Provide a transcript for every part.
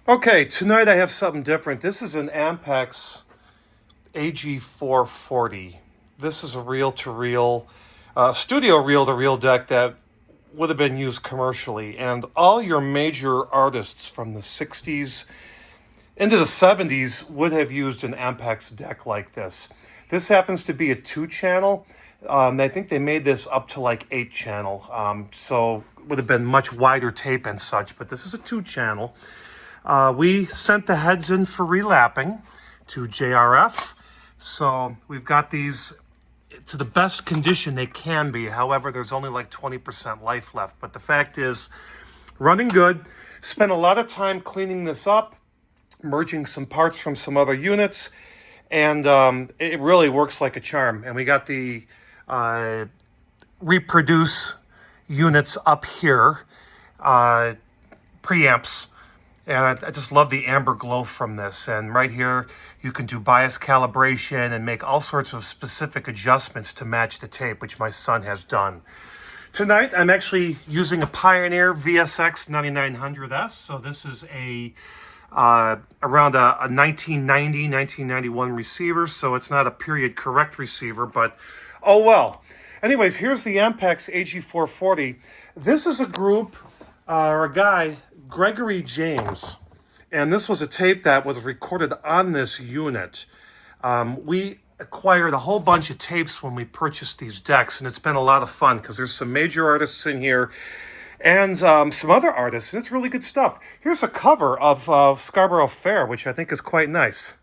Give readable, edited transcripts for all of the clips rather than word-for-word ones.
Okay, tonight I have something different. This is an Ampex AG-440. This is a reel-to-reel, studio reel-to-reel deck that would have been used commercially. And all your major artists from the 60s into the 70s would have used an Ampex deck like this. This happens to be a 2-channel. I think they made this up to like 8-channel. So it would have been much wider tape and such, but this is a 2-channel. We sent the heads in for relapping to JRF. So we've got these to the best condition they can be. However, there's only like 20% life left. But the fact is, running good. Spent a lot of time cleaning this up, merging some parts from some other units, and it really works like a charm. And we got the reproduce units up here, preamps. And I just love the amber glow from this. And right here, you can do bias calibration and make all sorts of specific adjustments to match the tape, which my son has done. Tonight, I'm actually using a Pioneer VSX-9900S. So this is a around a 1990, 1991 receiver. So it's not a period correct receiver, but oh well. Anyways, here's the Ampex AG-440. This is a group or a guy, Gregory James, and this was a tape that was recorded on this unit. We acquired a whole bunch of tapes when we purchased these decks, and it's been a lot of fun because there's some major artists in here and some other artists, and it's really good stuff. Here's a cover of Scarborough Fair, which I think is quite nice.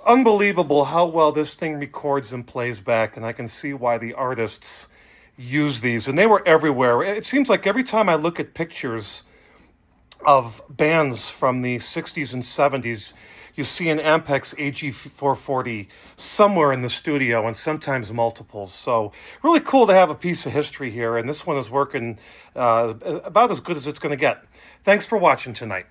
Unbelievable how well this thing records and plays back, and I can see why the artists use these, and they were everywhere. It seems like every time I look at pictures of bands from the 60s and 70s, you see an Ampex AG-440 somewhere in the studio, and sometimes multiples. So really cool to have a piece of history here, and this one is working about as good as it's going to get. Thanks for watching tonight.